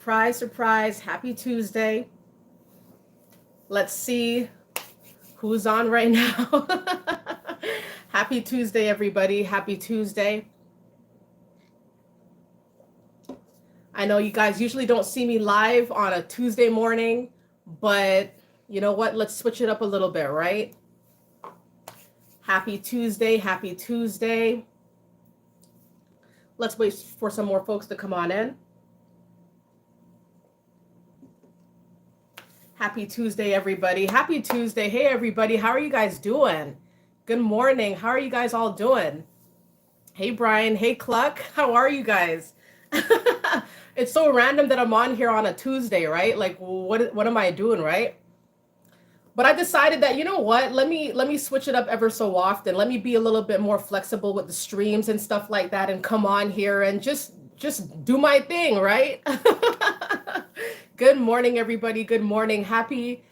Surprise, surprise. Happy Tuesday. Let's see who's on right now. Happy Tuesday, everybody. Happy Tuesday. I know you guys usually don't see me live on a Tuesday morning, but you know what? Let's switch it up a little bit, right? Happy Tuesday. Happy Tuesday. Let's wait for some more folks to come on in. Happy Tuesday, everybody. Happy Tuesday. Hey, everybody. How are you guys doing? Good morning. How are you guys all doing? Hey, Brian. Hey, Cluck. How are you guys? It's so random that I'm on here on a Tuesday, right? Like, what am I doing, right? But I decided that, you know what? Let me switch it up ever so often. Let me be a little bit more flexible with the streams and stuff like that and come on here and just do my thing, right? Good morning, everybody. Good morning. Happy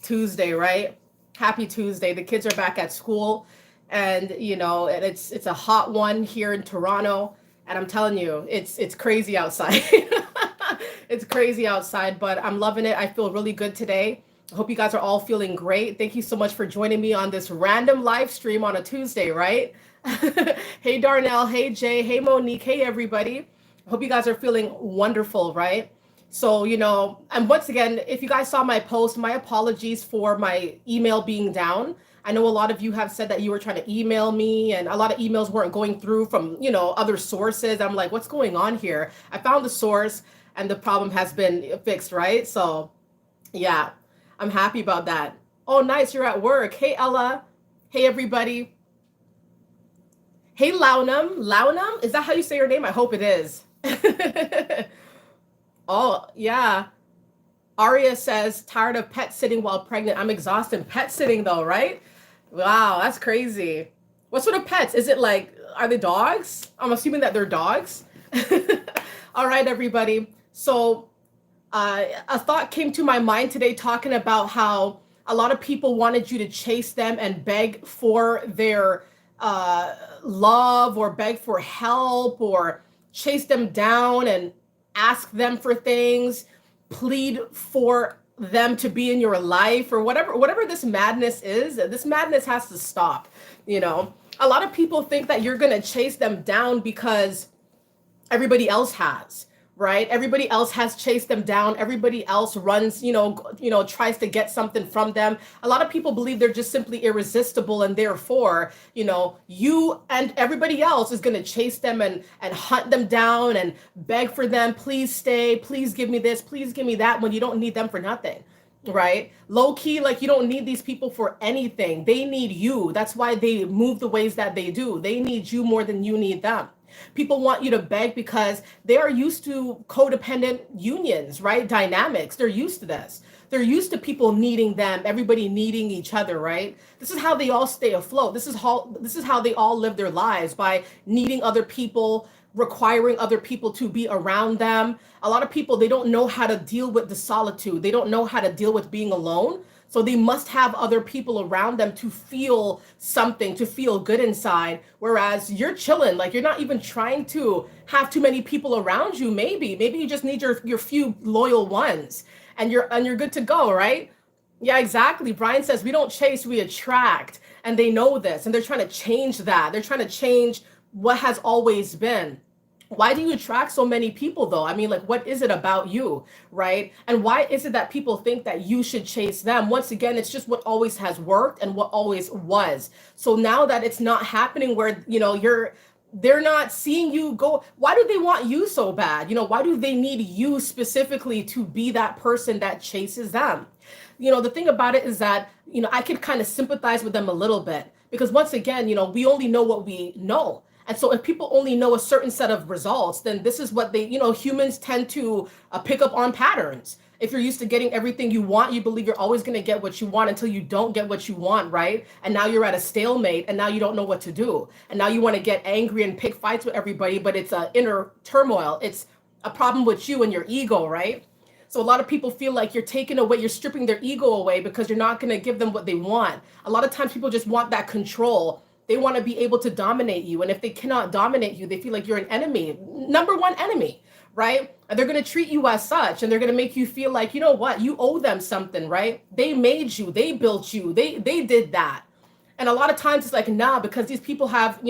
Tuesday, right? Happy Tuesday. The kids are back at school, and it's a hot one here in Toronto, and I'm telling you, it's crazy outside. It's crazy outside, but I'm loving it. I feel really good today. I hope you guys are all feeling great. Thank you so much for joining me on this random live stream on a Tuesday, right? Hey, Darnell. Hey, Jay. Hey, Monique. Hey, everybody. I hope you guys are feeling wonderful, right? So, and once again, if you guys saw my post, my apologies for my email being down. I know a lot of you have said that you were trying to email me and a lot of emails weren't going through from, other sources. I'm like, what's going on here? I found the source and the problem has been fixed, right? So, yeah, I'm happy about that. Oh, nice. You're at work. Hey, Ella. Hey, everybody. Hey, Launum. Launum? Is that how you say your name? I hope it is. Oh, yeah. Aria says, tired of pet sitting while pregnant. I'm exhausted. Pet sitting, though, right? Wow, that's crazy. What sort of pets? Is it like, are they dogs? I'm assuming that they're dogs. All right, everybody. So a thought came to my mind today talking about how a lot of people wanted you to chase them and beg for their love or beg for help or chase them down and ask them for things, plead for them to be in your life or whatever this madness is. This madness has to stop. A lot of people think that you're going to chase them down because everybody else has, right? Everybody else has chased them down. Everybody else runs, tries to get something from them. A lot of people believe they're just simply irresistible, and therefore, you and everybody else is going to chase them and hunt them down and beg for them. Please stay. Please give me this. Please give me that, when you don't need them for nothing. Right? Low key, like you don't need these people for anything. They need you. That's why they move the ways that they do. They need you more than you need them. People want you to beg because they are used to codependent unions, right? Dynamics. They're used to this. They're used to people needing them, everybody needing each other, right? This is how they all stay afloat. This is how they all live their lives, by needing other people, requiring other people to be around them. A lot of people, they don't know how to deal with the solitude. They don't know how to deal with being alone. So they must have other people around them to feel something, to feel good inside. Whereas you're chilling, like you're not even trying to have too many people around you. Maybe you just need your few loyal ones, and you're good to go, right? Yeah, exactly. Brian says we don't chase, we attract, and they know this, and they're trying to change that. They're trying to change what has always been. Why do you attract so many people, though? I mean, like, what is it about you, right? And why is it that people think that you should chase them? Once again, it's just what always has worked and what always was. So now that it's not happening where, they're not seeing you go, why do they want you so bad? Why do they need you specifically to be that person that chases them? The thing about it is that, I could kind of sympathize with them a little bit, because once again, we only know what we know. And so if people only know a certain set of results, then this is what humans tend to pick up on patterns. If you're used to getting everything you want, you believe you're always going to get what you want until you don't get what you want, right? And now you're at a stalemate, and now you don't know what to do. And now you want to get angry and pick fights with everybody, but it's an inner turmoil. It's a problem with you and your ego, right? So a lot of people feel like you're stripping their ego away because you're not going to give them what they want. A lot of times people just want that control. They want to be able to dominate you. And if they cannot dominate you, they feel like you're an enemy, number one enemy, right? And they're going to treat you as such, and they're going to make you feel like, you know what, you owe them something, right? They made you, they built you, they did that. And a lot of times it's like, nah, because these people have,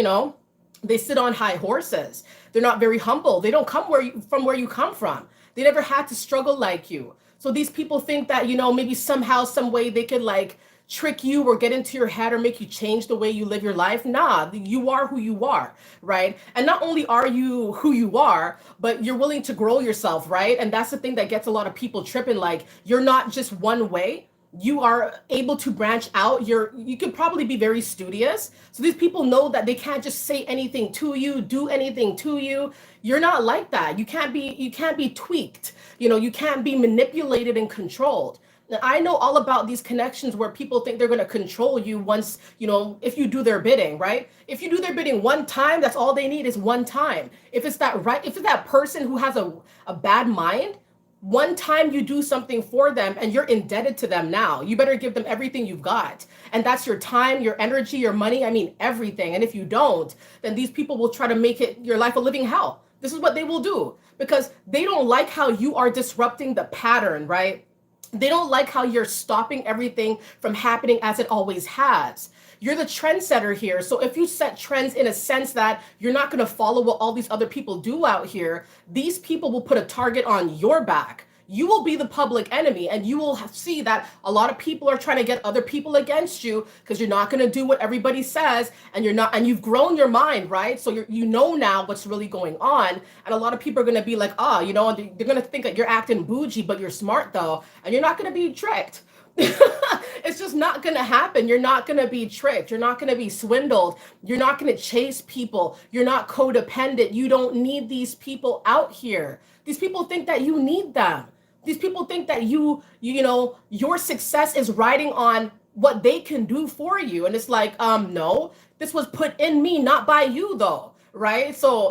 they sit on high horses. They're not very humble. They don't come from where you come from. They never had to struggle like you. So these people think that, maybe somehow, some way they could like trick you or get into your head or make you change the way you live your life. Nah, you are who you are, right? And not only are you who you are, but you're willing to grow yourself, right? And that's the thing that gets a lot of people tripping. Like, you're not just one way. You are able to branch out. You could probably be very studious. So these people know that they can't just say anything to you, do anything to you. You're not like that. You can't be tweaked. You can't be manipulated and controlled. Now, I know all about these connections where people think they're going to control you once, if you do their bidding, right? If you do their bidding one time, that's all they need is one time. If it's that person who has a bad mind, one time you do something for them and you're indebted to them now. You better give them everything you've got. And that's your time, your energy, your money, I mean, everything. And if you don't, then these people will try to make your life a living hell. This is what they will do because they don't like how you are disrupting the pattern, right? They don't like how you're stopping everything from happening as it always has. You're the trendsetter here. So if you set trends in a sense that you're not going to follow what all these other people do out here, these people will put a target on your back. You will be the public enemy, and you will see that a lot of people are trying to get other people against you because you're not going to do what everybody says, and you've grown your mind, right? So you know now what's really going on, and a lot of people are going to be like, they're going to think that you're acting bougie, but you're smart though, and you're not going to be tricked. It's just not going to happen. You're not going to be tricked. You're not going to be swindled. You're not going to chase people. You're not codependent. You don't need these people out here. These people think that you need them. These people think that your success is riding on what they can do for you. And it's like, no, this was put in me, not by you though. Right. So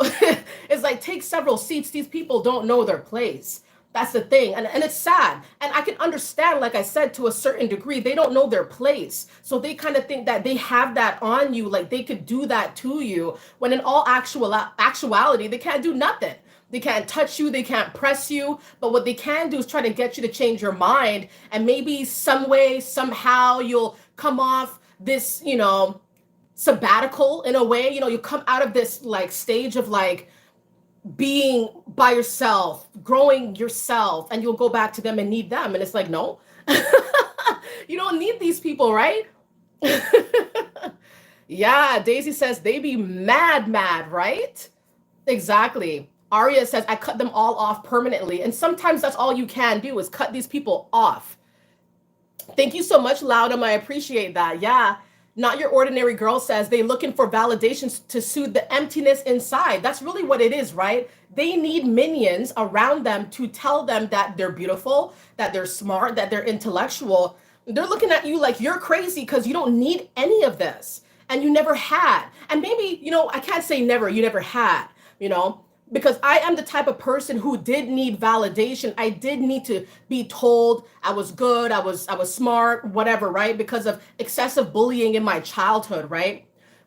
it's like, take several seats. These people don't know their place. That's the thing. And it's sad. And I can understand, like I said, to a certain degree, they don't know their place. So they kind of think that they have that on you, like they could do that to you, when in all actuality, they can't do nothing. They can't touch you, they can't press you, but what they can do is try to get you to change your mind. And maybe some way, somehow you'll come off this, sabbatical in a way, you come out of this like stage of like being by yourself, growing yourself, and you'll go back to them and need them. And it's like, no, you don't need these people, right? Yeah, Daisy says they be mad, right? Exactly. Aria says, I cut them all off permanently. And sometimes that's all you can do is cut these people off. Thank you so much, Loudum. I appreciate that. Yeah. Not Your Ordinary Girl says they looking for validations to soothe the emptiness inside. That's really what it is, right? They need minions around them to tell them that they're beautiful, that they're smart, that they're intellectual. They're looking at you like you're crazy because you don't need any of this. And you never had. And maybe, I can't say never, you never had, because I am the type of person who did need validation. I did need to be told I was good, I was smart, whatever, right? Because of excessive bullying in my childhood, right?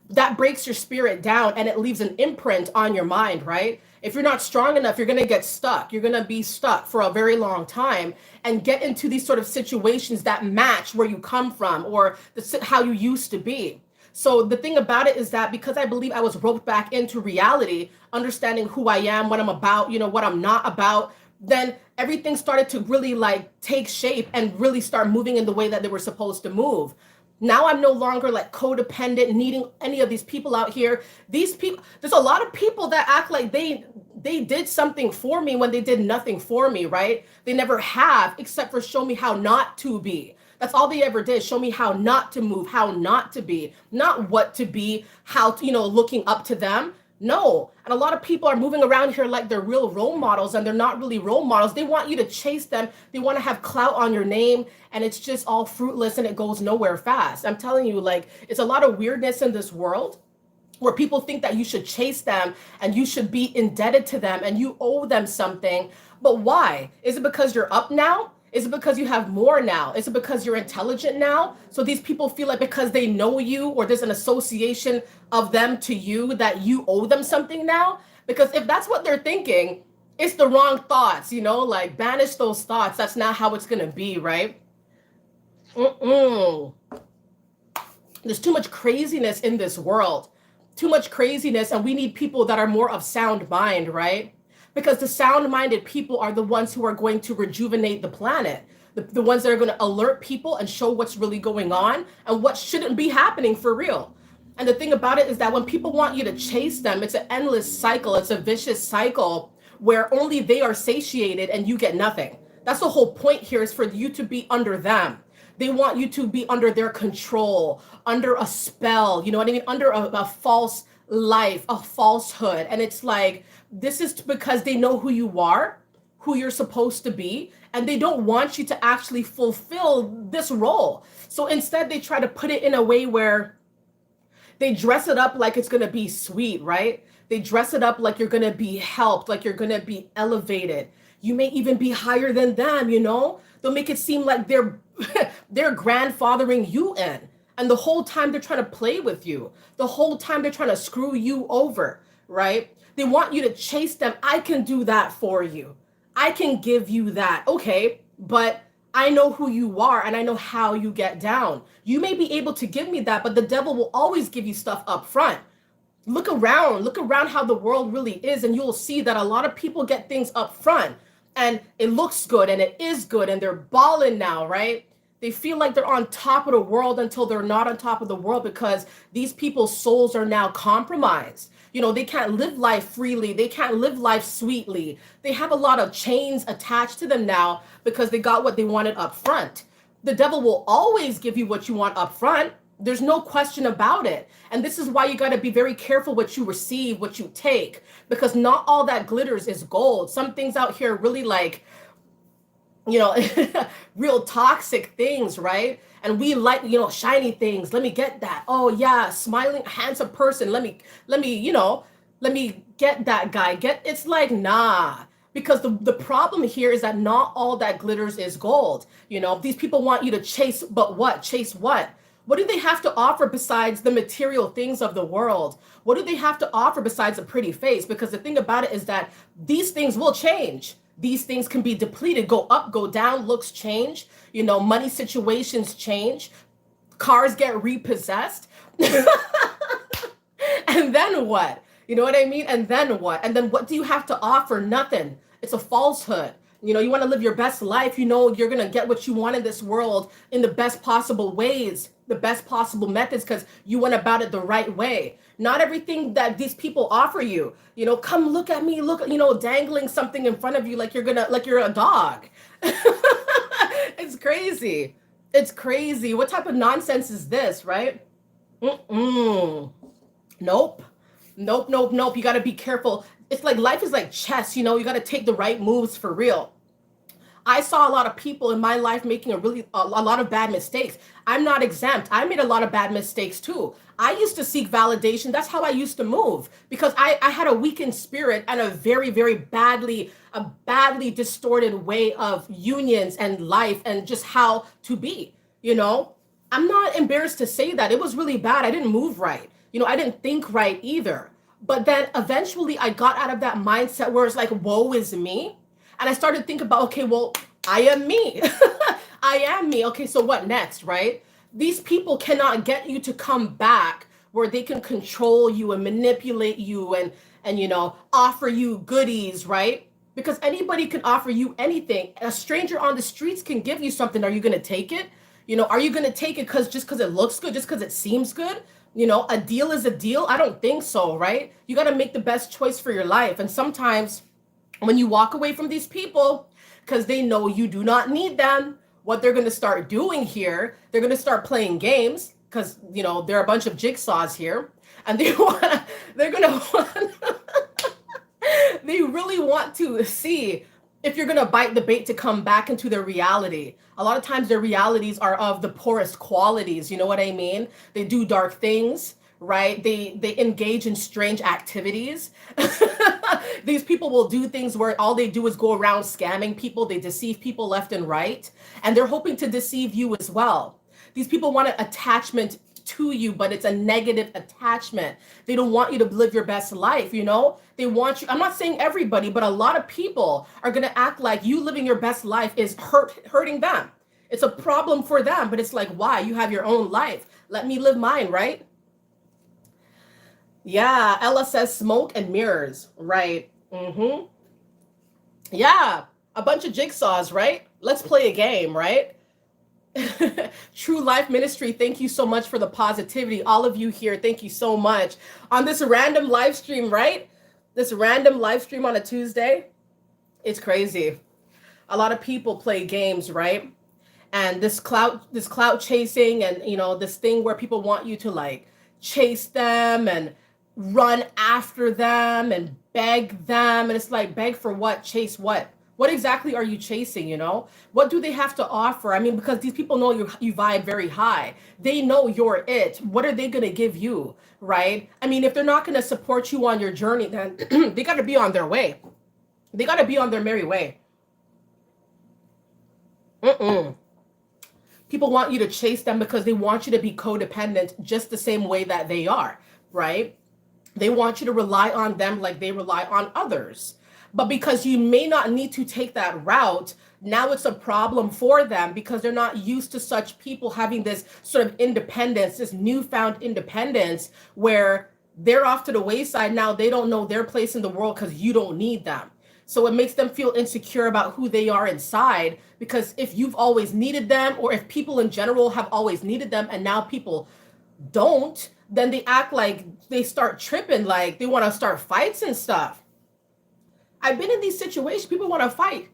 That breaks your spirit down and it leaves an imprint on your mind, right? If you're not strong enough, you're going to get stuck. You're going to be stuck for a very long time and get into these sort of situations that match where you come from or how you used to be. So the thing about it is that because I believe I was roped back into reality, understanding who I am, what I'm about, what I'm not about, then everything started to really like take shape and really start moving in the way that they were supposed to move. Now I'm no longer like codependent, needing any of these people out here. These people, there's a lot of people that act like they did something for me when they did nothing for me, right? They never have, except for show me how not to be. That's all they ever did. Show me how not to move, how not to be, not what to be, how to, looking up to them. No. And a lot of people are moving around here like they're real role models, and they're not really role models. They want you to chase them. They want to have clout on your name, and it's just all fruitless and it goes nowhere fast. I'm telling you, like, it's a lot of weirdness in this world where people think that you should chase them and you should be indebted to them and you owe them something. But why? Is it because you're up now? Is it because you have more now? Is it because you're intelligent now? So these people feel like because they know you or there's an association of them to you that you owe them something now? Because if that's what they're thinking, It's the wrong thoughts, like banish those thoughts. That's not how it's gonna be, right? Mm-mm. There's too much craziness in this world, too much craziness, and we need people that are more of sound mind, right? Because the sound minded people are the ones who are going to rejuvenate the planet, the ones that are going to alert people and show what's really going on and what shouldn't be happening for real. And the thing about it is that when people want you to chase them, it's an endless cycle, it's a vicious cycle where only they are satiated and you get nothing. That's the whole point here, is for you to be under them. They want you to be under their control, under a spell, you know what I mean? Under a false life, a falsehood. And it's like, this is because they know who you are, who you're supposed to be, and they don't want you to actually fulfill this role. So instead, they try to put it in a way where they dress it up like it's going to be sweet, right? They dress it up like you're going to be helped, like you're going to be elevated. You may even be higher than them, They'll make it seem like they're grandfathering you in. And the whole time they're trying to play with you. The whole time they're trying to screw you over, right? They want you to chase them. I can do that for you. I can give you that. Okay, but I know who you are and I know how you get down. You may be able to give me that, but the devil will always give you stuff up front. Look around how the world really is, and you'll see that a lot of people get things up front and it looks good and it is good and they're balling now, right? They feel like they're on top of the world until they're not on top of the world, because these people's souls are now compromised. They can't live life freely. They can't live life sweetly. They have a lot of chains attached to them now because they got what they wanted up front. The devil will always give you what you want up front. There's no question about it. And this is why you got to be very careful what you receive, what you take, because not all that glitters is gold. Some things out here really like, real toxic things, right? And we like, shiny things. Let me get that. Oh yeah, smiling, handsome person. Let me get that guy. It's like, nah. Because the problem here is that not all that glitters is gold. These people want you to chase, but what? Chase what? What do they have to offer besides the material things of the world? What do they have to offer besides a pretty face? Because the thing about it is that these things will change. These things can be depleted, go up, go down, looks change, money situations change, cars get repossessed. And then what? You know what I mean? And then what? And then what do you have to offer? Nothing. It's a falsehood. You want to live your best life. You're going to get what you want in this world in the best possible ways, the best possible methods, because you went about it the right way. Not everything that these people offer you, come look at me, look, dangling something in front of you like you're a dog. It's crazy. It's crazy. What type of nonsense is this, right? Mm-mm. Nope. Nope, nope, nope. You got to be careful. It's like life is like chess, you got to take the right moves for real. I saw a lot of people in my life making a lot of bad mistakes. I'm not exempt. I made a lot of bad mistakes too. I used to seek validation. That's how I used to move, because I had a weakened spirit and a very, very badly distorted way of unions and life and just how to be, I'm not embarrassed to say that. It was really bad. I didn't move right. I didn't think right either. But then eventually I got out of that mindset where it's like, woe is me. And I started to think about, okay, well, I am me. I am me. Okay, so what next, right? These people cannot get you to come back where they can control you and manipulate you and offer you goodies, right? Because anybody can offer you anything. A stranger on the streets can give you something. Are you going to take it? Are you going to take it just because it looks good, just because it seems good? A deal is a deal. I don't think so, right? You got to make the best choice for your life. And sometimes when you walk away from these people, because they know you do not need them, what they're going to start doing here, they're going to start playing games, because, there are a bunch of jigsaws here, and they really want to see if you're going to bite the bait to come back into their reality. A lot of times their realities are of the poorest qualities. You know what I mean? They do dark things, right? They engage in strange activities. These people will do things where all they do is go around scamming people. They deceive people left and right. And they're hoping to deceive you as well. These people want an attachment to you, but it's a negative attachment. They don't want you to live your best life, you know? They want you, I'm not saying everybody, but a lot of people are going to act like you living your best life is hurting them. It's a problem for them, but it's like, why? You have your own life. Let me live mine, right? Yeah, Ella says smoke and mirrors, right? Yeah, a bunch of jigsaws, right? Let's play a game, right? True Life Ministry, thank you so much for the positivity. All of you here, thank you so much. On this random live stream, right? This random live stream on a Tuesday, it's crazy. A lot of people play games, right? And this clout chasing, and this thing where people want you to like chase them and run after them and beg them, and it's like, beg for what? Chase what exactly are you chasing? What do they have to offer? I mean, because these people know you vibe very high. They know you're it. What are they going to give you, right? I mean, if they're not going to support you on your journey, then they got to be on their way. They got to be on their merry way. People want you to chase them because they want you to be codependent just the same way that they are, right? They want you to rely on them like they rely on others. But because you may not need to take that route, now it's a problem for them because they're not used to such people having this sort of independence, this newfound independence where they're off to the wayside. Now they don't know their place in the world because you don't need them. So it makes them feel insecure about who they are inside, because if you've always needed them, or if people in general have always needed them and now people don't, then they act like they start tripping, like they want to start fights and stuff. I've been in these situations. People want to fight.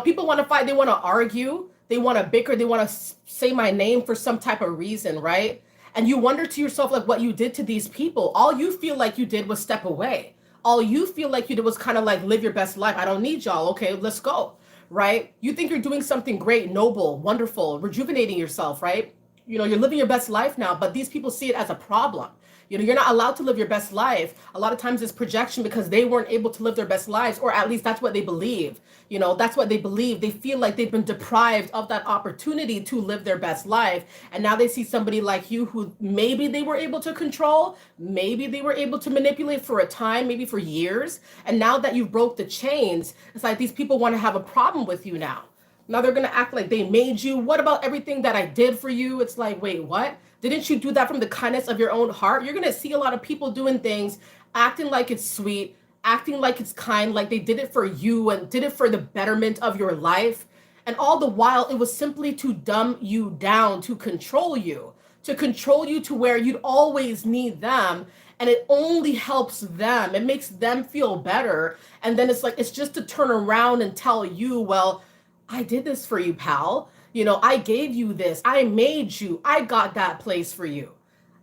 People want to fight. They want to argue. They want to bicker. They want to say my name for some type of reason, right? And you wonder to yourself, like, what you did to these people. All you feel like you did was step away. All you feel like you did was kind of like live your best life. I don't need y'all. Okay, let's go, right? You think you're doing something great, noble, wonderful, rejuvenating yourself, right? You're living your best life now, but these people see it as a problem. You're not allowed to live your best life. A lot of times it's projection because they weren't able to live their best lives, or at least that's what they believe. That's what they believe. They feel like they've been deprived of that opportunity to live their best life. And now they see somebody like you who maybe they were able to control, maybe they were able to manipulate for a time, maybe for years. And now that you've broke the chains, it's like these people want to have a problem with you now. Now they're going to act like they made you. What about everything that I did for you? It's like, wait, what? Didn't you do that from the kindness of your own heart? You're going to see a lot of people doing things, acting like it's sweet, acting like it's kind, like they did it for you and did it for the betterment of your life. And all the while, it was simply to dumb you down, to control you to where you'd always need them. And it only helps them. It makes them feel better. And then it's like, it's just to turn around and tell you, well, I did this for you, pal. I gave you this. I made you. I got that place for you.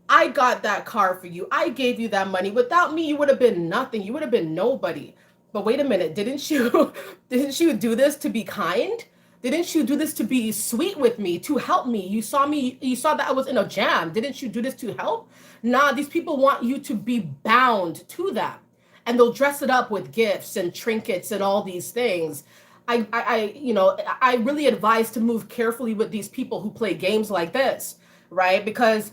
I got that car for you. I gave you that money. Without me, you would have been nothing. You would have been nobody. But wait a minute, didn't you didn't you do this to be kind? Didn't you do this to be sweet with me, to help me? You saw that I was in a jam. Didn't you do this to help? Nah, these people want you to be bound to them. And they'll dress it up with gifts and trinkets and all these things. I really advise to move carefully with these people who play games like this, right? Because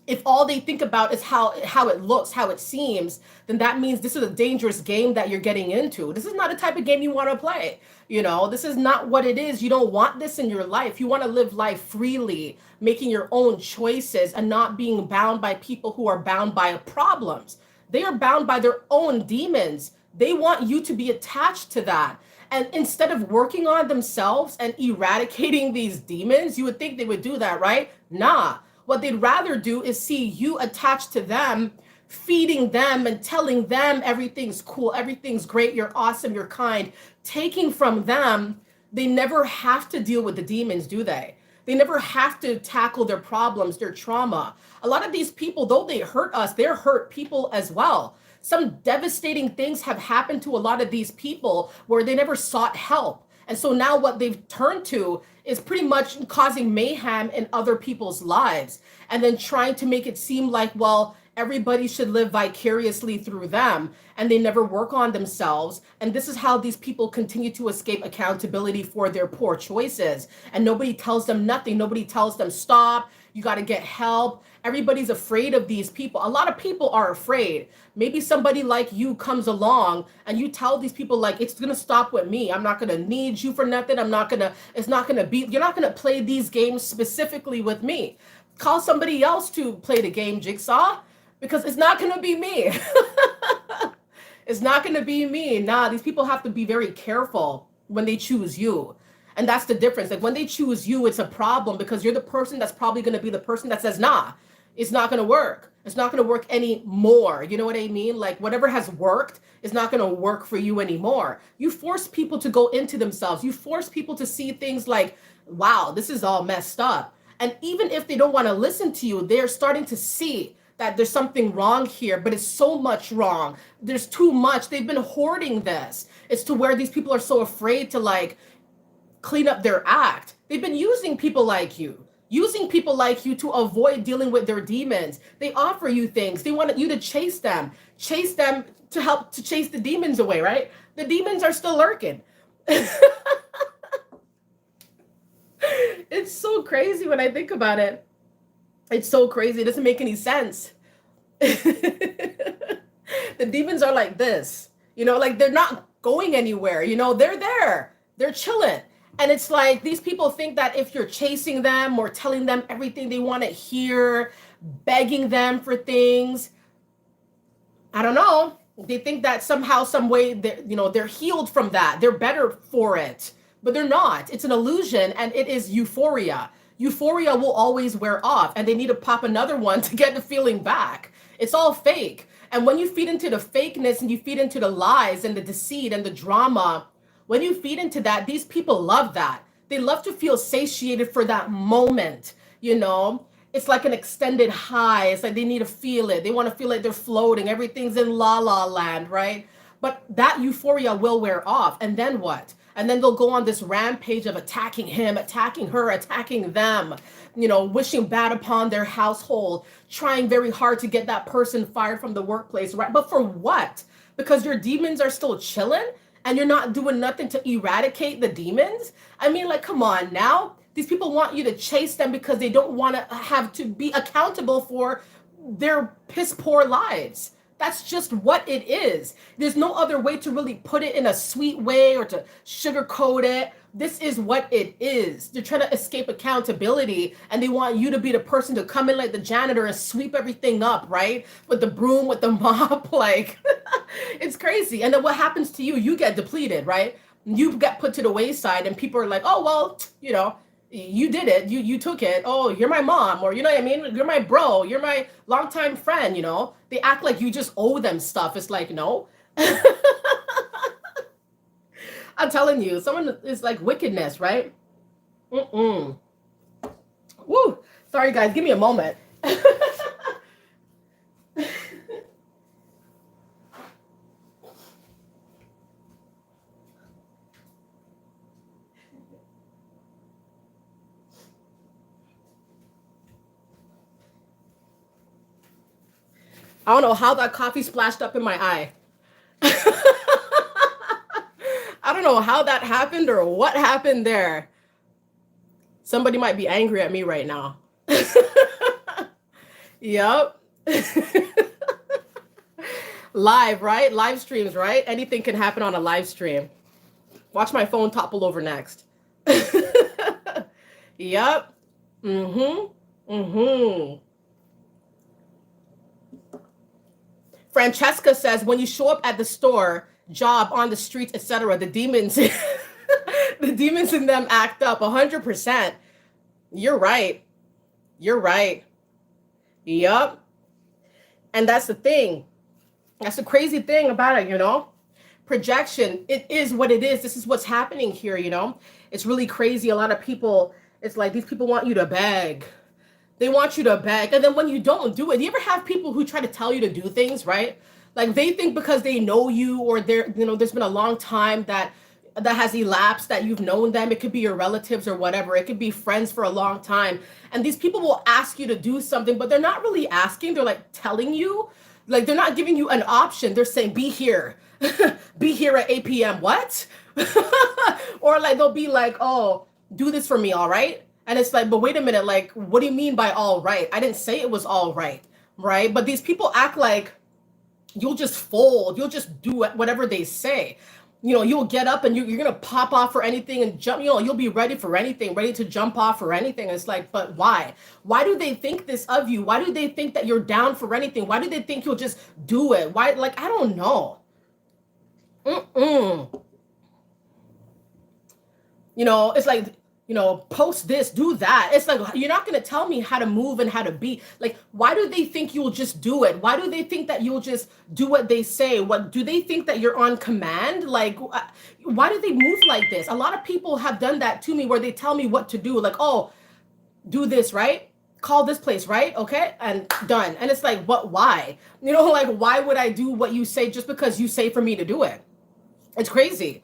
if all they think about is how it looks, how it seems, then that means this is a dangerous game that you're getting into. This is not a type of game you want to play. This is not what it is. You don't want this in your life. You want to live life freely, making your own choices and not being bound by people who are bound by problems. They are bound by their own demons. They want you to be attached to that. And instead of working on themselves and eradicating these demons, you would think they would do that, right? Nah. What they'd rather do is see you attached to them, feeding them and telling them everything's cool, everything's great, you're awesome, you're kind, taking from them. They never have to deal with the demons, do they? They never have to tackle their problems, their trauma. A lot of these people, though they hurt us, they're hurt people as well. Some devastating things have happened to a lot of these people where they never sought help. And so now what they've turned to is pretty much causing mayhem in other people's lives, and then trying to make it seem like, well, everybody should live vicariously through them, and they never work on themselves. And this is how these people continue to escape accountability for their poor choices. And nobody tells them nothing. Nobody tells them stop. You got to get help. Everybody's afraid of these people. A lot of people are afraid. Maybe somebody like you comes along and you tell these people like, it's going to stop with me. I'm not going to need you for nothing. It's not going to be, you're not going to play these games specifically with me. Call somebody else to play the game, Jigsaw, because it's not going to be me. It's not going to be me. Nah, these people have to be very careful when they choose you. And that's the difference. Like when they choose you, it's a problem because you're the person that's probably going to be the person that says, nah, it's not going to work. It's not going to work anymore. You know what I mean? Like whatever has worked is not going to work for you anymore. You force people to go into themselves. You force people to see things like, wow, this is all messed up. And even if they don't want to listen to you, they're starting to see that there's something wrong here, but it's so much wrong. There's too much. They've been hoarding this. It's to where these people are so afraid to like clean up their act. They've been using people like you to avoid dealing with their demons. They offer you things. They want you to chase them to help to chase the demons away, right? The demons are still lurking. It's so crazy when I think about it. It's so crazy. It doesn't make any sense. The demons are like this, like they're not going anywhere. They're there. They're chilling. And it's like these people think that if you're chasing them or telling them everything they want to hear, begging them for things, I don't know. They think that somehow, some way, they're healed from that. They're better for it, but they're not. It's an illusion, and it is euphoria. Euphoria will always wear off, and they need to pop another one to get the feeling back. It's all fake. And when you feed into the fakeness and you feed into the lies and the deceit and the drama, when you feed into that, these people love that. They love to feel satiated for that moment, It's like an extended high. It's like they need to feel it. They want to feel like they're floating. Everything's in la la land, right? But that euphoria will wear off. And then what? And then they'll go on this rampage of attacking him, attacking her, attacking them, wishing bad upon their household, trying very hard to get that person fired from the workplace, right? But for what? Because your demons are still chilling and you're not doing nothing to eradicate the demons? I mean, like, come on now. These people want you to chase them because they don't want to have to be accountable for their piss poor lives. That's just what it is. There's no other way to really put it in a sweet way or to sugarcoat it. This is what it is. They're trying to escape accountability, and they want you to be the person to come in like the janitor and sweep everything up, right? With the broom, with the mop, like it's crazy. And then what happens to you? You get depleted, right? You get put to the wayside, and people are like, oh, well, you did it. You took it. Oh, you're my mom, or you know what I mean? You're my bro. You're my longtime friend, They act like you just owe them stuff. It's like, no. I'm telling you, someone is like wickedness, right? Woo. Sorry, guys. Give me a moment. I don't know how that coffee splashed up in my eye. I don't know how that happened or what happened there. Somebody might be angry at me right now. Yep. Live, right? Live streams, right? Anything can happen on a live stream. Watch my phone topple over next. Yep. Francesca says, when you show up at the store, job, on the streets, etc., the demons, the demons in them act up 100%. You're right. Yep. And that's the thing. That's the crazy thing about it, Projection, it is what it is. This is what's happening here, It's really crazy. A lot of people, it's like these people want you to beg. They want you to beg. And then when you don't do it, do you ever have people who try to tell you to do things, right? Like they think because they know you or there's been a long time that has elapsed that you've known them. It could be your relatives or whatever. It could be friends for a long time. And these people will ask you to do something, but they're not really asking. They're like telling you, like they're not giving you an option. They're saying, be here. Be here at 8 p.m. What? Or like they'll be like, oh, do this for me, all right? And it's like, but wait a minute, like, what do you mean by all right? I didn't say it was all right, right? But these people act like you'll just fold, you'll just do whatever they say. You'll get up and you're gonna pop off for anything and jump. You'll be ready for anything, ready to jump off for anything. It's like, but why? Why do they think this of you? Why do they think that you're down for anything? Why do they think you'll just do it? Why? Like, I don't know. Mm-mm. It's like, post this, do that. It's like, you're not going to tell me how to move and how to be. Like, why do they think you'll just do it? Why do they think that you'll just do what they say? What do they think that you're on command? Like, why do they move like this? A lot of people have done that to me where they tell me what to do. Like, oh, do this, right? Call this place, right? Okay. And done. And it's like, what, why? Like, why would I do what you say just because you say for me to do it? It's crazy.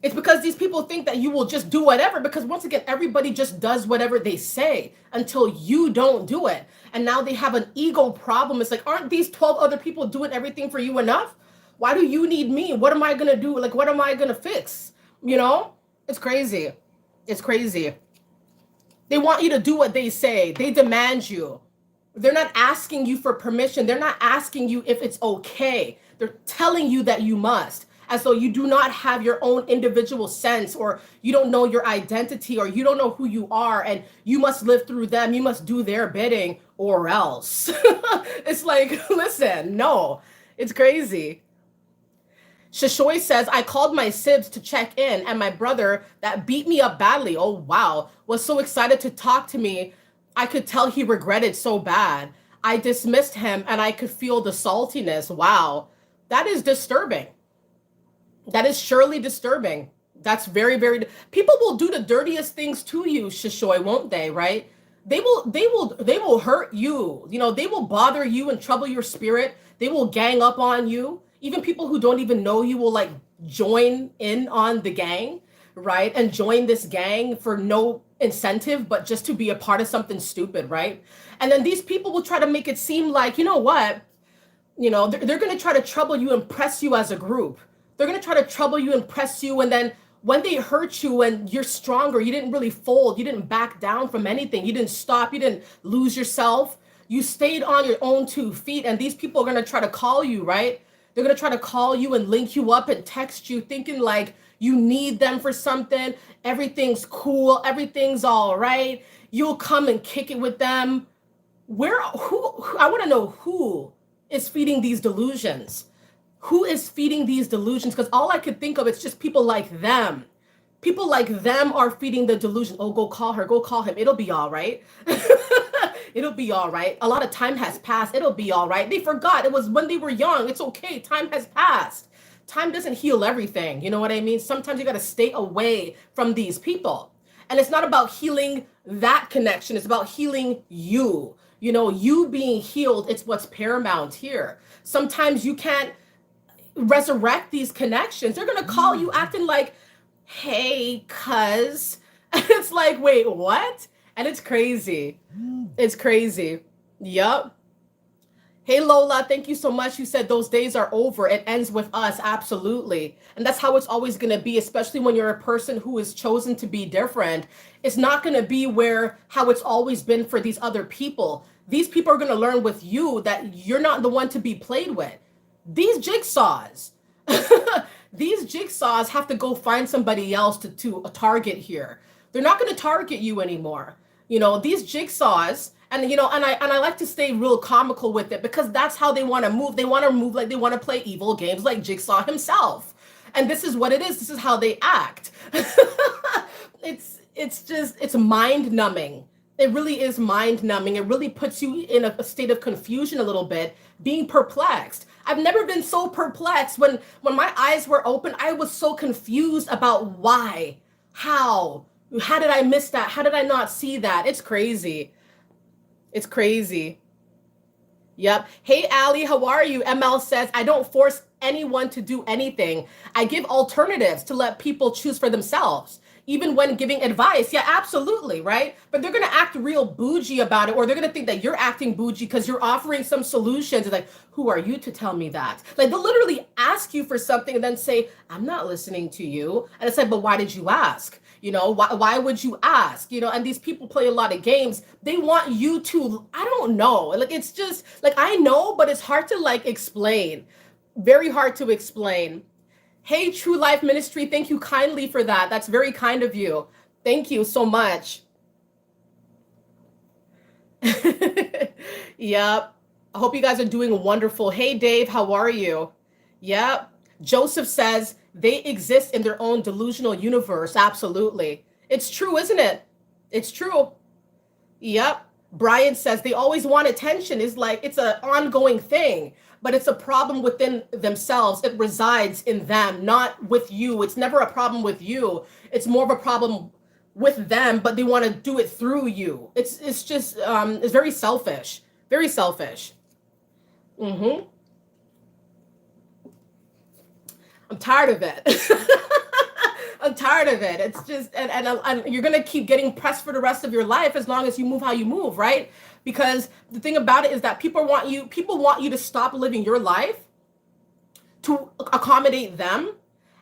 It's because these people think that you will just do whatever, because once again, everybody just does whatever they say until you don't do it. And now they have an ego problem. It's like, aren't these 12 other people doing everything for you enough? Why do you need me? What am I going to do? Like, what am I going to fix? It's crazy. It's crazy. They want you to do what they say. They demand you. They're not asking you for permission. They're not asking you if it's okay. They're telling you that you must, as though you do not have your own individual sense, or you don't know your identity, or you don't know who you are, and you must live through them. You must do their bidding or else. It's like, listen, no, it's crazy. Shishoy says, I called my sibs to check in, and my brother that beat me up badly, oh wow, was so excited to talk to me. I could tell he regretted so bad. I dismissed him and I could feel the saltiness. Wow, that is disturbing. That is surely disturbing. That's very, very. People will do the dirtiest things to you, Shishoy, won't they? Right? They will hurt you. They will bother you and trouble your spirit. They will gang up on you. Even people who don't even know you will like join in on the gang, right? And join this gang for no incentive, but just to be a part of something stupid, right? And then these people will try to make it seem like, you know what? They're going to try to trouble you and press you as a group. They're going to try to trouble you and press you. And then when they hurt you and you're stronger, you didn't really fold. You didn't back down from anything. You didn't stop. You didn't lose yourself. You stayed on your own 2 feet. And these people are going to try to call you, right? They're going to try to call you and link you up and text you thinking like you need them for something. Everything's cool. Everything's all right. You'll come and kick it with them. I want to know who is feeding these delusions. Who is feeding these delusions? Because all I could think of is just people like them. People like them are feeding the delusion. Oh, go call her, go call him. It'll be all right. It'll be all right. A lot of time has passed. It'll be all right. They forgot. It was when they were young. It's okay. Time has passed. Time doesn't heal everything. You know what I mean? Sometimes you got to stay away from these people. And it's not about healing that connection. It's about healing you. You being healed. It's what's paramount here. Sometimes you can't resurrect these connections. They're going to call you acting like, hey, cuz. It's like, wait, what? And it's crazy. It's crazy. Yup. Hey, Lola, thank you so much. You said those days are over. It ends with us. Absolutely. And that's how it's always going to be, especially when you're a person who is chosen to be different. It's not going to be how it's always been for these other people. These people are going to learn with you that you're not the one to be played with. These jigsaws, these jigsaws have to go find somebody else to target here. They're not going to target you anymore. These jigsaws, and I like to stay real comical with it because that's how they want to move. They want to move like they want to play evil games like Jigsaw himself. And this is what it is. This is how they act. It's mind numbing. It really is mind numbing. It really puts you in a state of confusion a little bit, being perplexed. I've never been so perplexed. When my eyes were open, I was so confused about why, how did I miss that? How did I not see that? It's crazy. It's crazy. Yep. Hey, Allie, how are you? ML says, I don't force anyone to do anything. I give alternatives to let people choose for themselves. Even when giving advice, yeah, absolutely, right? But they're going to act real bougie about it, or they're going to think that you're acting bougie because you're offering some solutions. It's like, who are you to tell me that? Like, they'll literally ask you for something and then say, I'm not listening to you. And it's like, but why did you ask? Why would you ask? And these people play a lot of games. They want you to, I don't know. Like, it's just like, I know, but it's hard to like explain. Very hard to explain. Hey, True Life Ministry, thank you kindly for that. That's very kind of you. Thank you so much. Yep. I hope you guys are doing wonderful. Hey, Dave, how are you? Yep. Joseph says they exist in their own delusional universe. Absolutely. It's true, isn't it? It's true. Yep. Brian says they always want attention. Is like it's an ongoing thing, but it's a problem within themselves. It resides in them, not with you. It's never a problem with you. It's more of a problem with them, but they want to do it through you. It's just it's very selfish. Very selfish. Mm-hmm. I'm tired of it. I'm tired of it. It's just, and you're gonna keep getting pressed for the rest of your life as long as you move how you move, right? Because the thing about it is that people want you to stop living your life to accommodate them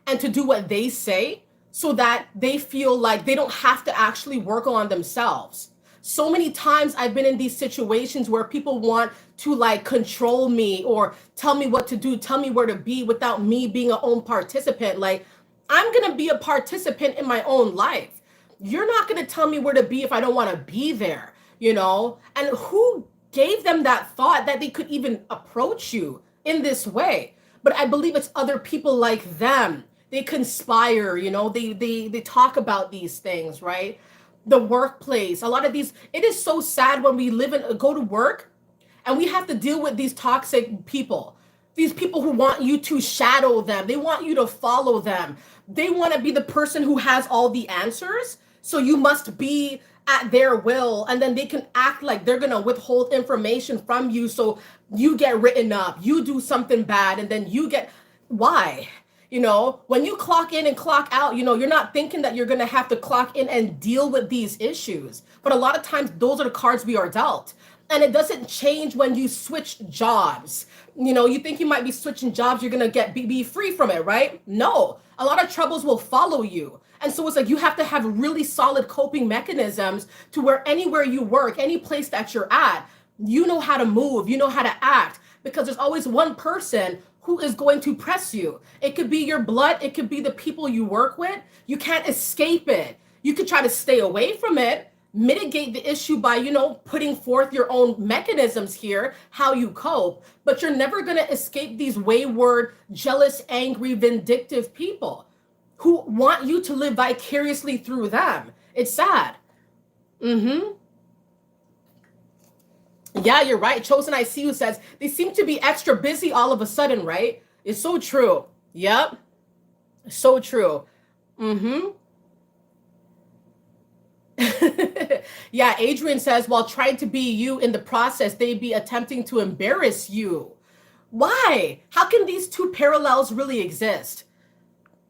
and to do what they say so that they feel like they don't have to actually work on themselves. So many times I've been in these situations where people want to like control me or tell me what to do, tell me where to be without me being an own participant. Like, I'm going to be a participant in my own life. You're not going to tell me where to be if I don't want to be there, And who gave them that thought that they could even approach you in this way? But I believe it's other people like them. They conspire, they talk about these things, right? The workplace, a lot of these, it is so sad when we go to work and we have to deal with these toxic people. These people who want you to shadow them. They want you to follow them. They want to be the person who has all the answers. So you must be at their will. And then they can act like they're going to withhold information from you. So you get written up, you do something bad, and then why? When you clock in and clock out, you're not thinking that you're going to have to clock in and deal with these issues. But a lot of times those are the cards we are dealt. And it doesn't change when you switch jobs. You think you might be switching jobs, you're going to be free from it, right? No, a lot of troubles will follow you. And so it's like you have to have really solid coping mechanisms to where anywhere you work, any place that you're at, you know how to move, you know how to act, because there's always one person who is going to press you. It could be your blood. It could be the people you work with. You can't escape it. You could try to stay away from it, mitigate the issue by, putting forth your own mechanisms here, how you cope, but you're never going to escape these wayward, jealous, angry, vindictive people who want you to live vicariously through them. It's sad. Mm-hmm. Yeah, you're right. Chosen I See You says they seem to be extra busy all of a sudden, right? It's so true. Yep. So true. Mm-hmm. Yeah, Adrian says, while trying to be you in the process, they'd be attempting to embarrass you. Why? How can these two parallels really exist?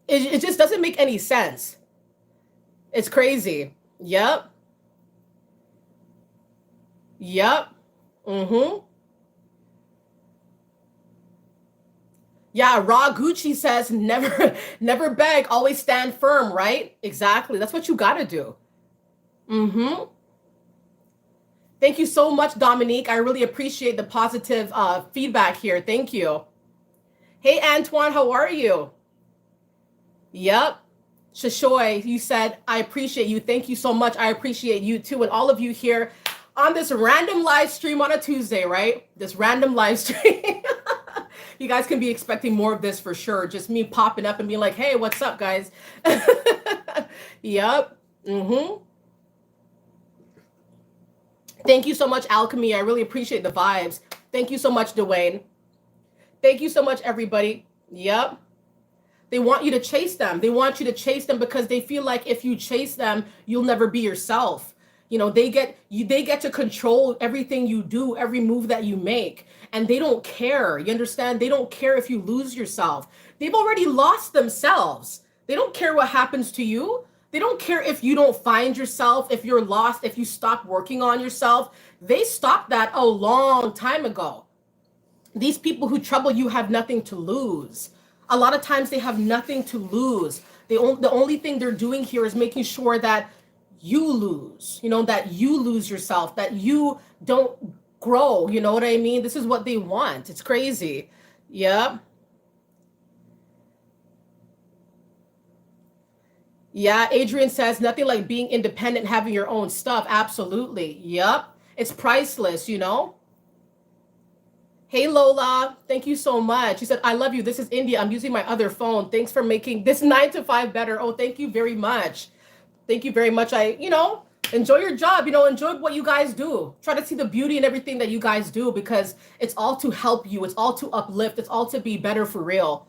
It just doesn't make any sense. It's crazy. Yep. Yep. Mm-hmm. Yeah, Raw Gucci says, never beg, always stand firm, right? Exactly. That's what you gotta do. Mm-hmm. Thank you so much, Dominique. I really appreciate the positive feedback here. Thank you. Hey, Antoine, how are you? Yep. Shashoy, you said, I appreciate you. Thank you so much. I appreciate you too. And all of you here on this random live stream on a Tuesday, right? This random live stream. You guys can be expecting more of this for sure. Just me popping up and being like, hey, what's up, guys? Yep. Mm-hmm. Thank you so much, Alchemy. I really appreciate the vibes. Thank you so much, Dwayne. Thank you so much, everybody. Yep. They want you to chase them. They want you to chase them because they feel like if you chase them, you'll never be yourself. They get to control everything you do, every move that you make. And they don't care. You understand? They don't care if you lose yourself. They've already lost themselves. They don't care what happens to you. They don't care if you don't find yourself, if you're lost, if you stop working on yourself. They stopped that a long time ago. These people who trouble you have nothing to lose. A lot of times they have nothing to lose. The only thing they're doing here is making sure that you lose, that you lose yourself, that you don't grow. You know what I mean? This is what they want. It's crazy. Yep. Yeah, Adrian says nothing like being independent, having your own stuff. Absolutely. Yep. It's priceless. Hey Lola, thank you so much. She said, I love you. This is India. I'm using my other phone. Thanks for making this 9 to 5 better. Oh, thank you very much. Thank you very much. Enjoy your job, enjoy what you guys do. Try to see the beauty in everything that you guys do, because it's all to help you. It's all to uplift. It's all to be better for real.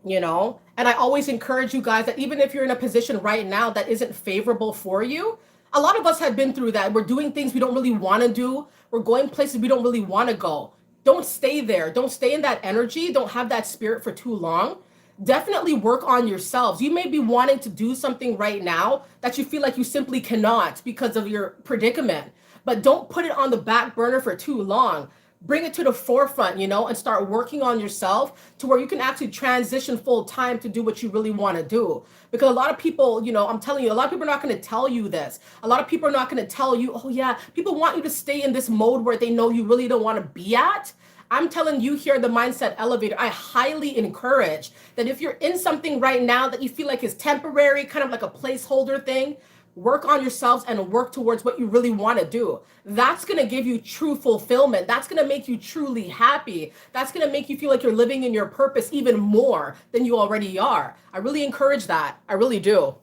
And I always encourage you guys that even if you're in a position right now that isn't favorable for you, a lot of us have been through that. We're doing things we don't really want to do. We're going places we don't really want to go. Don't stay there. Don't stay in that energy. Don't have that spirit for too long. Definitely work on yourselves. You may be wanting to do something right now that you feel like you simply cannot because of your predicament, but don't put it on the back burner for too long. Bring it to the forefront, and start working on yourself to where you can actually transition full time to do what you really want to do. Because a lot of people, I'm telling you, a lot of people are not going to tell you this. A lot of people are not going to tell you, oh yeah, people want you to stay in this mode where they know you really don't want to be at. I'm telling you here, the Mindset Elevator, I highly encourage that if you're in something right now that you feel like is temporary, kind of like a placeholder thing, work on yourselves and work towards what you really want to do. That's going to give you true fulfillment. That's going to make you truly happy. That's going to make you feel like you're living in your purpose even more than you already are. I really encourage that. I really do.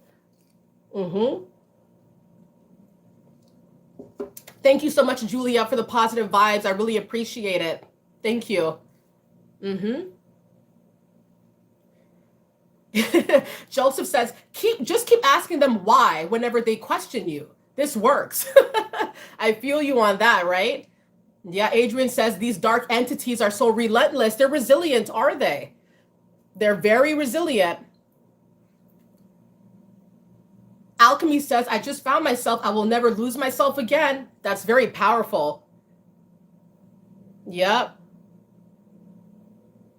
Thank you so much, Julia, for the positive vibes. I really appreciate it. Thank you. Joseph says, just keep asking them why whenever they question you. This works. I feel you on that, right? Yeah, Adrian says these dark entities are so relentless. They're resilient, are they? They're very resilient. Alchemy says, I just found myself. I will never lose myself again. That's very powerful. Yep.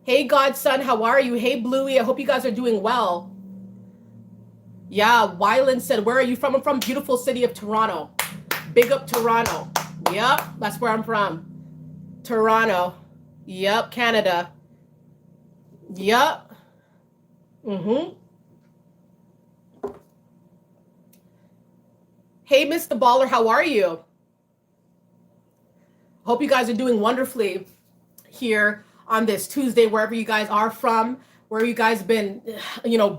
Hey, Godson, how are you? Hey, Bluey, I hope you guys are doing well. Yeah, Wyland said, where are you from? I'm from beautiful city of Toronto. Big up Toronto. Yep, that's where I'm from. Toronto. Yep, Canada. Yep. Hey, Mr. Baller, how are you? Hope you guys are doing wonderfully here on this Tuesday, wherever you guys are from, where you guys been,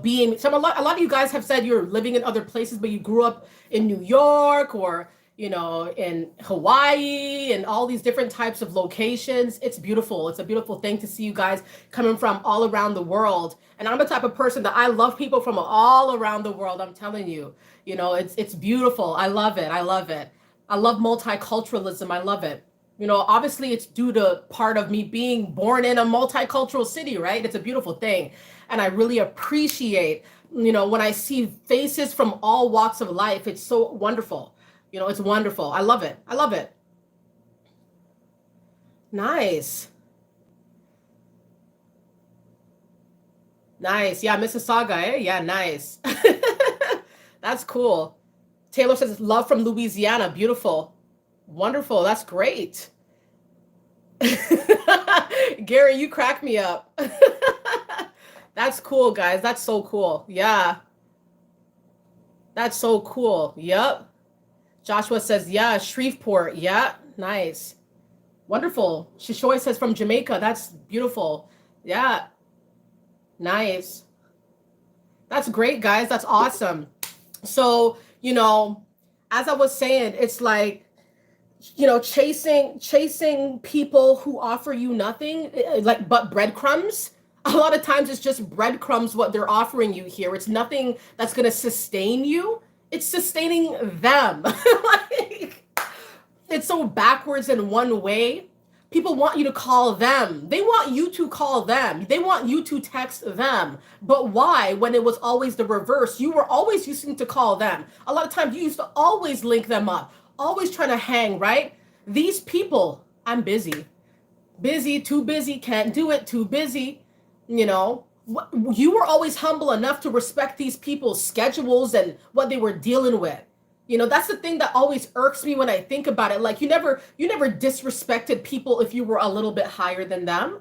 being. A lot of you guys have said you're living in other places, but you grew up in New York or, in Hawaii and all these different types of locations. It's beautiful. It's a beautiful thing to see you guys coming from all around the world. And I'm the type of person that I love people from all around the world. I'm telling you, it's beautiful. I love it. I love it. I love multiculturalism. I love it. Obviously it's due to part of me being born in a multicultural city, right? It's a beautiful thing. And I really appreciate, when I see faces from all walks of life. It's so wonderful. It's wonderful. I love it. I love it. Nice. Nice. Yeah, Mississauga, eh? Yeah, nice. That's cool. Taylor says, love from Louisiana. Beautiful. Wonderful. That's great. Gary, you crack me up. That's cool, guys. That's so cool. Yeah. That's so cool. Yep. Joshua says, yeah, Shreveport. Yeah. Nice. Wonderful. Shishoy says from Jamaica. That's beautiful. Yeah. Nice. That's great, guys. That's awesome. So, as I was saying, it's like, chasing people who offer you nothing, like but breadcrumbs. A lot of times it's just breadcrumbs what they're offering you here. It's nothing that's going to sustain you. It's sustaining them. Like, it's so backwards in one way. People want you to call them. They want you to call them. They want you to text them. But why? When it was always the reverse, you were always using to call them. A lot of times you used to always link them up, always trying to hang, right? These people, I'm busy. Busy, too busy, can't do it, too busy. You were always humble enough to respect these people's schedules and what they were dealing with. That's the thing that always irks me when I think about it. Like you never disrespected people if you were a little bit higher than them.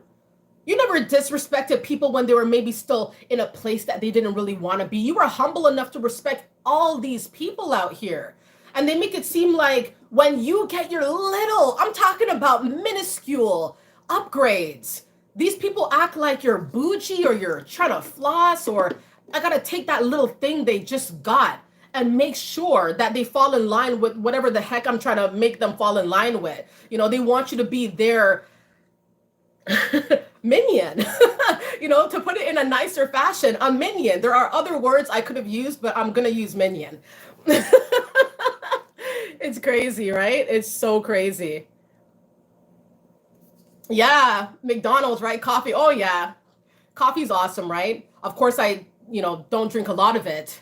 You never disrespected people when they were maybe still in a place that they didn't really want to be. You were humble enough to respect all these people out here. And they make it seem like when you get your little, I'm talking about minuscule upgrades, these people act like you're bougie or you're trying to floss, or I got to take that little thing they just got and make sure that they fall in line with whatever the heck I'm trying to make them fall in line with. They want you to be their minion. To put it in a nicer fashion, a minion. There are other words I could have used, but I'm going to use minion. It's crazy, right? It's so crazy. Yeah, McDonald's, right? Coffee. Oh, yeah. Coffee's awesome, right? Of course, I, don't drink a lot of it,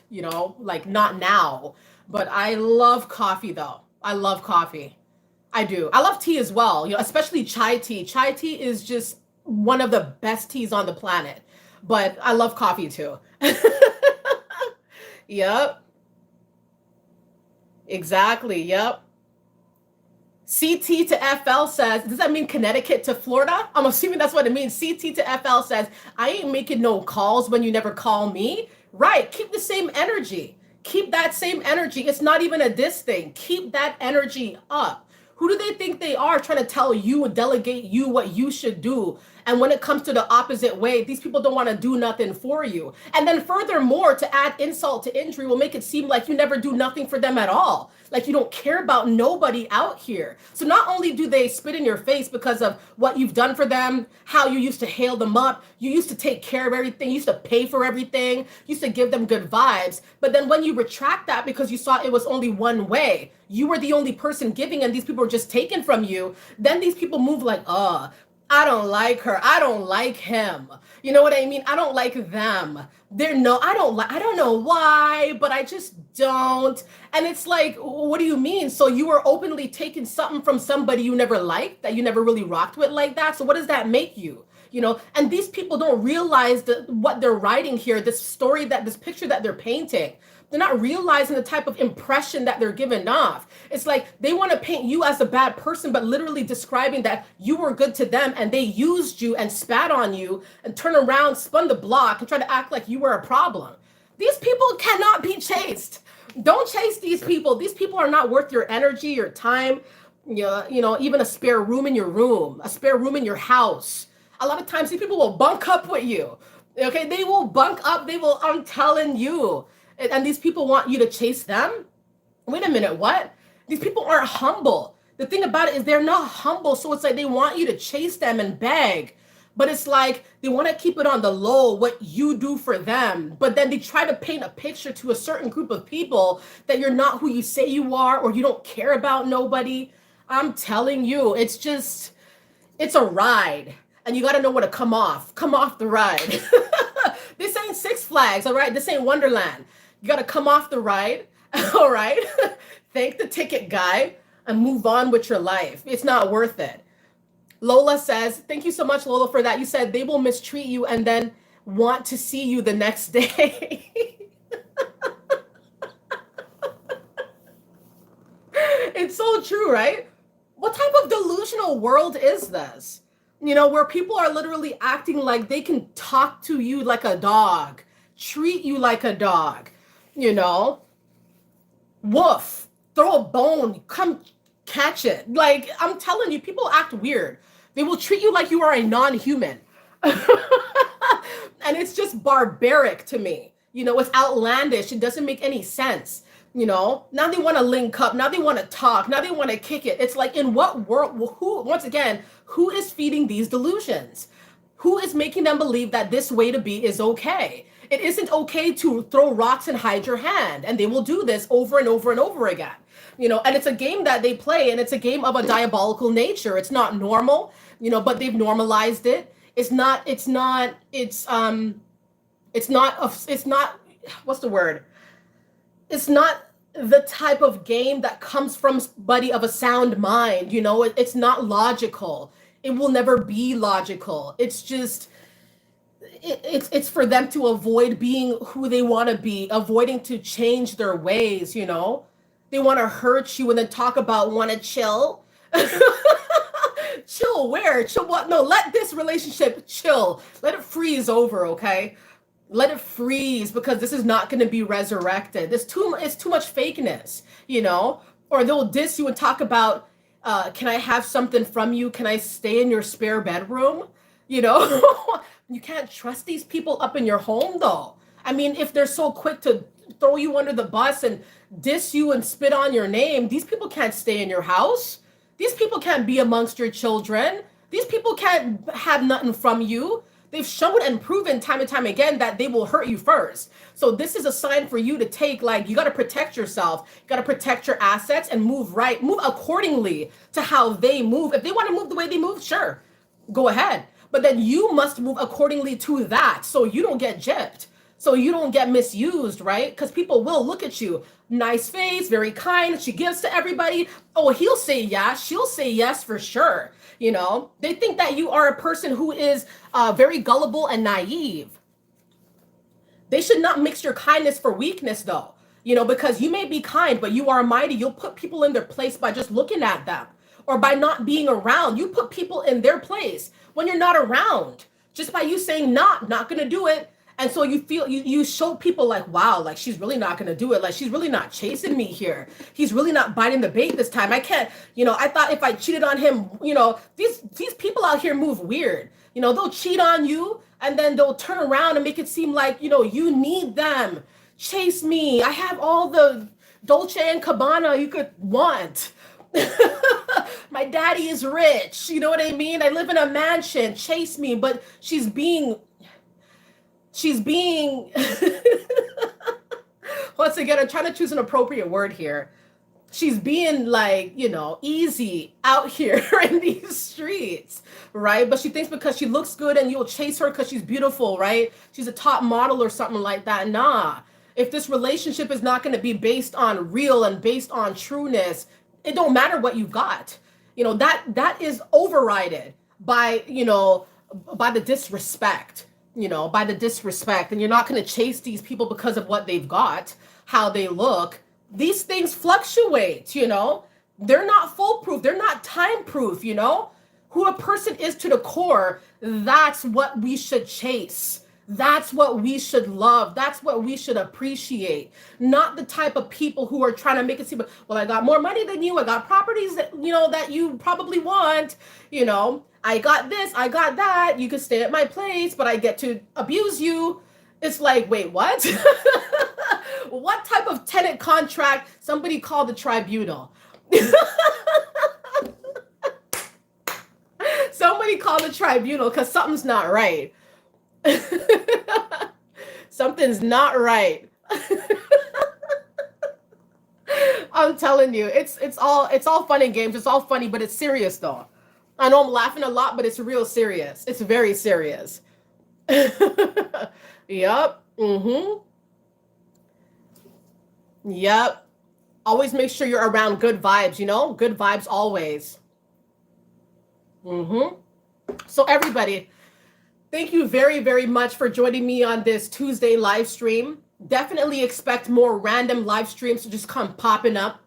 like not now. But I love coffee, though. I love coffee. I do. I love tea as well, especially chai tea. Chai tea is just one of the best teas on the planet. But I love coffee too. Yep, exactly. Yep. CT to FL says, does that mean Connecticut to Florida? I'm assuming that's what it means. CT to FL says, I ain't making no calls when you never call me. Right. Keep the same energy. Keep that same energy. It's not even a diss thing. Keep that energy up. Who do they think they are trying to tell you and delegate you what you should do? And when it comes to the opposite way, these people don't want to do nothing for you. And then furthermore, to add insult to injury will make it seem like you never do nothing for them at all. Like you don't care about nobody out here. So not only do they spit in your face because of what you've done for them, how you used to hail them up, you used to take care of everything, you used to pay for everything, you used to give them good vibes. But then when you retract that because you saw it was only one way, you were the only person giving and these people were just taken from you, then these people move like, I don't like her. I don't like him. You know what I mean? I don't like them. I don't know why, but I just don't. And it's like, what do you mean? So you were openly taking something from somebody you never liked, that you never really rocked with like that. So what does that make you? And these people don't realize what they're writing here, this picture that they're painting. They're not realizing the type of impression that they're giving off. It's like they want to paint you as a bad person, but literally describing that you were good to them and they used you and spat on you and turned around, spun the block and tried to act like you were a problem. These people cannot be chased. Don't chase these people. These people are not worth your energy, your time, even a spare room in your room, a spare room in your house. A lot of times these people will bunk up with you. Okay, they will bunk up. I'm telling you. And these people want you to chase them? Wait a minute, what? These people aren't humble. The thing about it is they're not humble. So it's like they want you to chase them and beg. But it's like they want to keep it on the low, what you do for them. But then they try to paint a picture to a certain group of people that you're not who you say you are, or you don't care about nobody. I'm telling you, it's a ride. And you got to know where to come off. Come off the ride. This ain't Six Flags, all right? This ain't Wonderland. You got to come off the ride, all right? Thank the ticket guy and move on with your life. It's not worth it. Lola says, thank you so much, Lola, for that. You said they will mistreat you and then want to see you the next day. It's so true, right? What type of delusional world is this? Where people are literally acting like they can talk to you like a dog, treat you like a dog, woof, throw a bone, come catch it. Like, I'm telling you, people act weird. They will treat you like you are a non-human. And it's just barbaric to me. It's outlandish. It doesn't make any sense. Now they want to link up. Now they want to talk. Now they want to kick it. It's like, in what world, who is feeding these delusions? Who is making them believe that this way to be is okay? It isn't okay to throw rocks and hide your hand. And they will do this over and over and over again. And it's a game that they play, and it's a game of a diabolical nature. It's not normal, but they've normalized it. It's not, what's the word? It's not the type of game that comes from somebody of a sound mind. It's not logical. It will never be logical. It's just, it's for them to avoid being who they want to be, avoiding to change their ways, you know? They want to hurt you and then talk about want to chill. Chill where? Chill what? No, let this relationship chill. Let it freeze over, okay? Let it freeze because this is not going to be resurrected. It's too much fakeness, you know? Or they'll diss you and talk about, can I have something from you? Can I stay in your spare bedroom? You know, you can't trust these people up in your home though. I mean, if they're so quick to throw you under the bus and diss you and spit on your name, these people can't stay in your house. These people can't be amongst your children. These people can't have nothing from you. They've shown and proven time and time again that they will hurt you first. So this is a sign for you to take, like, you got to protect yourself. You got to protect your assets and move accordingly to how they move. If they want to move the way they move, sure, go ahead. But then you must move accordingly to that so you don't get gypped, so you don't get misused, right? Because people will look at you. Nice face, very kind. She gives to everybody. Oh, he'll say yes. She'll say yes for sure. You know, they think that you are a person who is very gullible and naive. They should not mix your kindness for weakness, though. You know, because you may be kind, but you are mighty. You'll put people in their place by just looking at them or by not being around. You put people in their place when you're not around, just by you saying not gonna do it. And so you feel you show people like, wow, like she's really not gonna do it. Like she's really not chasing me here. He's really not biting the bait this time. I can't, you know, I thought if I cheated on him, you know, these people out here move weird. You know, they'll cheat on you and then they'll turn around and make it seem like, you know, you need them. Chase me. I have all the Dolce and Gabbana you could want. My daddy is rich, you know what I mean? I live in a mansion, chase me. But she's being once again, I'm trying to choose an appropriate word here. She's being like, you know, easy out here in these streets, right? But she thinks because she looks good and you'll chase her because she's beautiful, right? She's a top model or something like that. Nah, if this relationship is not going to be based on real and based on trueness, it don't matter what you've got. You know, that is overridden by, you know, by the disrespect, you know, by the disrespect. And you're not going to chase these people because of what they've got, how they look. These things fluctuate, you know, they're not foolproof. They're not time proof, you know, who a person is to the core. That's what we should chase. That's what we should love. That's what we should appreciate. Not the type of people who are trying to make it seem, well, I got more money than you. I got properties that, you know, that you probably want. You know, I got this, I got that. You can stay at my place, but I get to abuse you. It's like, wait, what? What type of tenant contract? Somebody call the tribunal. Somebody call the tribunal because something's not right. Something's not right. I'm telling you, it's all fun and games. It's all funny, but it's serious though. I know I'm laughing a lot, but it's real serious. It's very serious. Yep. Yep. Always make sure you're around good vibes, you know? Good vibes always. So everybody, thank you very, very much for joining me on this Tuesday live stream. Definitely expect more random live streams to just come popping up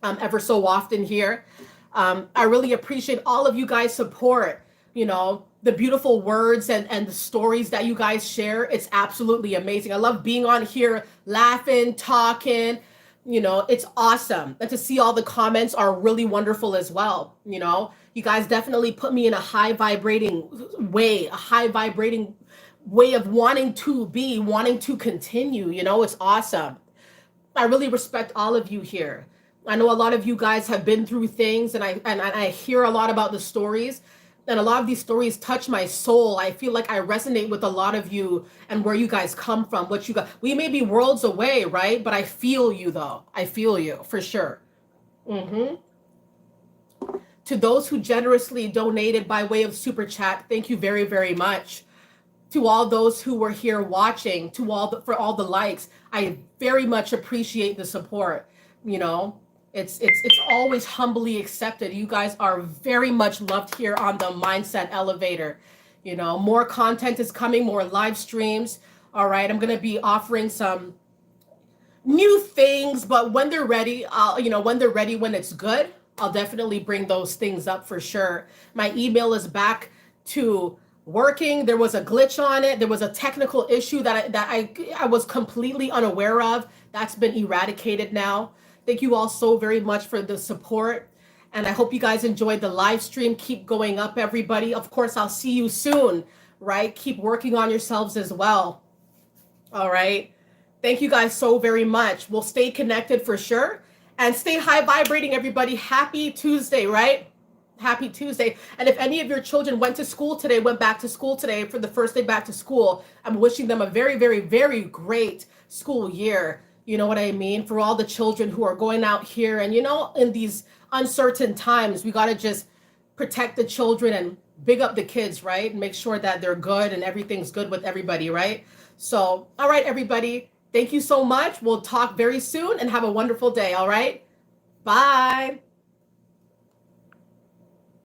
ever so often here. I really appreciate all of you guys' support, you know, the beautiful words and the stories that you guys share. It's absolutely amazing. I love being on here, laughing, talking, you know, it's awesome. And to see all the comments are really wonderful as well. You know, you guys definitely put me in a high vibrating way of wanting to continue, you know, it's awesome. I really respect all of you here. I know a lot of you guys have been through things and I hear a lot about the stories. And a lot of these stories touch my soul. I feel like I resonate with a lot of you and where you guys come from, what you got. We may be worlds away, right? But I feel you though. I feel you for sure. To those who generously donated by way of super chat, thank you very, very much. To all those who were here watching, for all the likes, I very much appreciate the support. You know, it's always humbly accepted. You guys are very much loved here on the Mindset Elevator. More content is coming, more live streams. All right, I'm gonna be offering some new things, but when they're ready, when it's good, I'll definitely bring those things up for sure. My email is back to working. There was a glitch on it. There was a technical issue that I was completely unaware of. That's been eradicated now. Thank you all so very much for the support. And I hope you guys enjoyed the live stream. Keep going up, everybody. Of course, I'll see you soon, right? Keep working on yourselves as well. All right. Thank you guys so very much. We'll stay connected for sure. And stay high vibrating, everybody. Happy Tuesday, right? Happy Tuesday. And if any of your children went back to school today for the first day back to school, I'm wishing them a very, very, very great school year. You know what I mean? For all the children who are going out here and, in these uncertain times, we got to just protect the children and big up the kids, right? And make sure that they're good and everything's good with everybody, right? So, all right, everybody. Thank you so much. We'll talk very soon and have a wonderful day. All right. Bye.